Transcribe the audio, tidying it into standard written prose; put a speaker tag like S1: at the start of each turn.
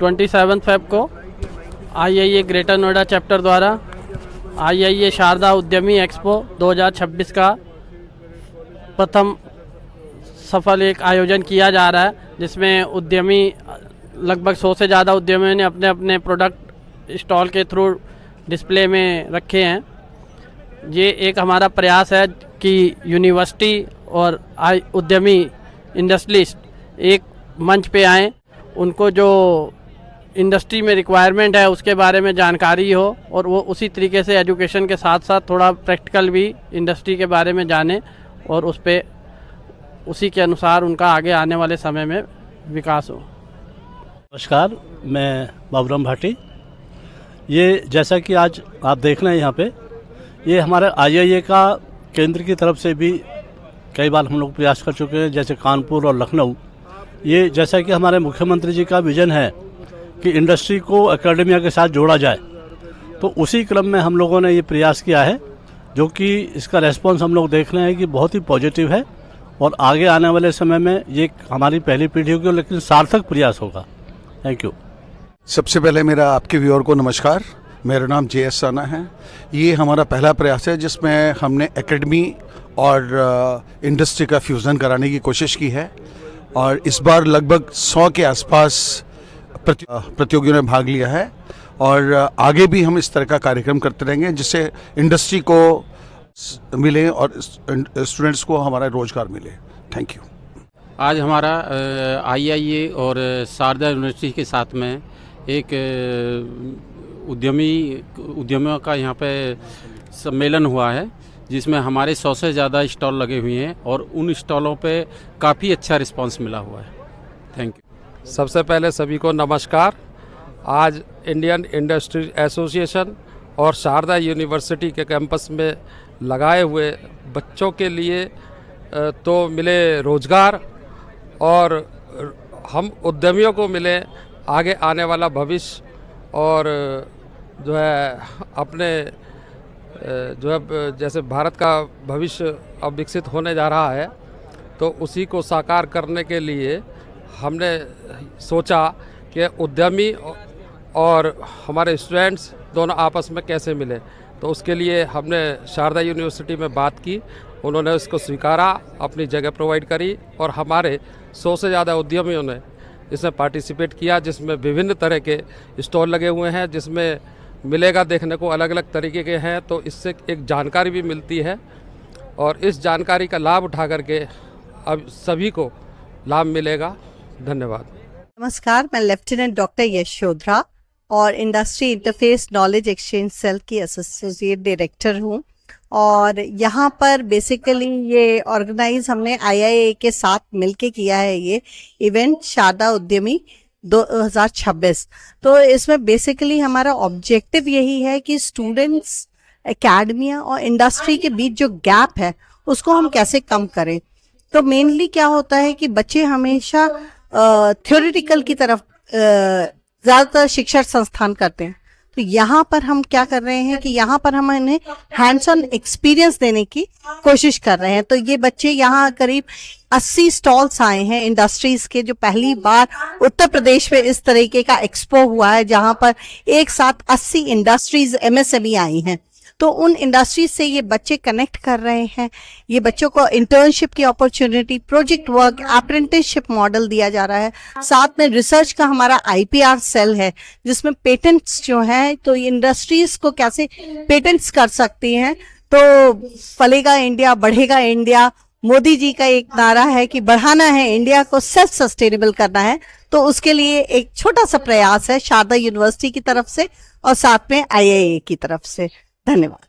S1: 27 Feb को IIA greater Noida chapter द्वारा IIA Sharda उद्यमी एक्सपो 2026 का प्रथम सफल एक आयोजन किया जा रहा है, जिसमें उद्यमी लगभग 100 से ज़्यादा उद्यमियों ने अपने अपने प्रोडक्ट स्टॉल के थ्रू डिस्प्ले में रखे हैं। ये एक हमारा प्रयास है कि यूनिवर्सिटी और उद्यमी इंडस्ट्रियलिस्ट एक मंच पे आएँ, उनको जो इंडस्ट्री में रिक्वायरमेंट है उसके बारे में जानकारी हो और वो उसी तरीके से एजुकेशन के साथ साथ थोड़ा प्रैक्टिकल भी इंडस्ट्री के बारे में जाने और उस पे उसी के अनुसार उनका आगे आने वाले समय में विकास हो।
S2: नमस्कार, मैं बाबूराम भाटी। ये जैसा कि आज आप देख रहे हैं यहाँ पे, ये हमारे IIA का केंद्र की तरफ से भी कई बार हम लोग प्रयास कर चुके हैं, जैसे कानपुर और लखनऊ। ये जैसा कि हमारे मुख्यमंत्री जी का विजन है कि इंडस्ट्री को एकेडमिया के साथ जोड़ा जाए, तो उसी क्रम में हम लोगों ने ये प्रयास किया है, जो कि इसका रेस्पॉन्स हम लोग देख रहे हैं कि बहुत ही पॉजिटिव है और आगे आने वाले समय में ये हमारी पहली पीढ़ी होगी, लेकिन सार्थक प्रयास होगा। Thank you.
S3: सबसे पहले मेरा आपके व्यूअर को नमस्कार। मेरा नाम JS राणा है। ये हमारा पहला प्रयास है जिसमें हमने एकेडमी और इंडस्ट्री का फ्यूज़न कराने की कोशिश की है और इस बार लगभग 100 के आसपास प्रतियोगियों ने भाग लिया है और आगे भी हम इस तरह का कार्यक्रम करते रहेंगे जिससे इंडस्ट्री को मिले और स्टूडेंट्स को हमारा रोजगार मिले। Thank you.
S4: आज हमारा IIA और शारदा यूनिवर्सिटी के साथ में एक उद्यमियों का यहाँ पे सम्मेलन हुआ है, जिसमें हमारे 100 से ज़्यादा स्टॉल लगे हुए हैं और उन स्टॉलों पे काफ़ी अच्छा रिस्पांस मिला हुआ है। Thank you.
S5: सबसे पहले सभी को नमस्कार। आज इंडियन इंडस्ट्री एसोसिएशन और शारदा यूनिवर्सिटी के कैंपस में लगाए हुए बच्चों के लिए तो मिले रोजगार और हम उद्यमियों को मिले आगे आने वाला भविष्य और जो है अपने जो है जैसे भारत का भविष्य अब विकसित होने जा रहा है, तो उसी को साकार करने के लिए हमने सोचा कि उद्यमी और हमारे स्टूडेंट्स दोनों आपस में कैसे मिले। तो उसके लिए हमने शारदा यूनिवर्सिटी में बात की, उन्होंने उसको स्वीकारा, अपनी जगह प्रोवाइड करी और हमारे 100 से ज़्यादा उद्यमियों ने इसमें पार्टिसिपेट किया, जिसमें विभिन्न तरह के स्टॉल लगे हुए हैं, जिसमें मिलेगा देखने को अलग अलग तरीके के हैं। तो इससे एक जानकारी भी मिलती है और इस जानकारी का लाभ उठा करके अब सभी को लाभ मिलेगा। धन्यवाद।
S6: नमस्कार, मैं लेफ्टिनेंट डॉक्टर यशोधरा और industry interface knowledge exchange cell की एसोसिएट डायरेक्टर हूँ और यहाँ पर बेसिकली ये ऑर्गेनाइज हमने IIA के साथ मिलके किया है ये इवेंट शारदा उद्यमी 2026। तो इसमें बेसिकली हमारा ऑब्जेक्टिव यही है कि स्टूडेंट्स, एकेडमिया और इंडस्ट्री के बीच जो गैप है उसको हम कैसे कम करें। तो मेनली क्या होता है कि बच्चे हमेशा थ्योरेटिकल की तरफ ज़्यादातर शिक्षण संस्थान करते हैं, तो यहाँ पर हम क्या कर रहे हैं कि यहाँ पर हम इन्हें हैंड्स ऑन एक्सपीरियंस देने की कोशिश कर रहे हैं। तो ये बच्चे यहाँ करीब 80 स्टॉल्स आए हैं इंडस्ट्रीज के, जो पहली बार उत्तर प्रदेश में इस तरीके का एक्सपो हुआ है जहाँ पर एक साथ 80 इंडस्ट्रीज MSME आई हैं। तो उन इंडस्ट्रीज से ये बच्चे कनेक्ट कर रहे हैं। ये बच्चों को इंटर्नशिप की opportunity, project work, apprenticeship model दिया जा रहा है। साथ में रिसर्च का हमारा IPR सेल है, जिसमें पेटेंट्स जो हैं, तो इंडस्ट्रीज को कैसे पेटेंट्स कर सकती हैं। तो फलेगा इंडिया, बढ़ेगा इंडिया। मोदी जी का एक नारा है कि बढ़ाना है इंडिया को, सेल्फ सस्टेनेबल करना है। तो उसके लिए एक छोटा सा प्रयास है शारदा यूनिवर्सिटी की तरफ से और साथ में IIA की तरफ से। धन्यवाद।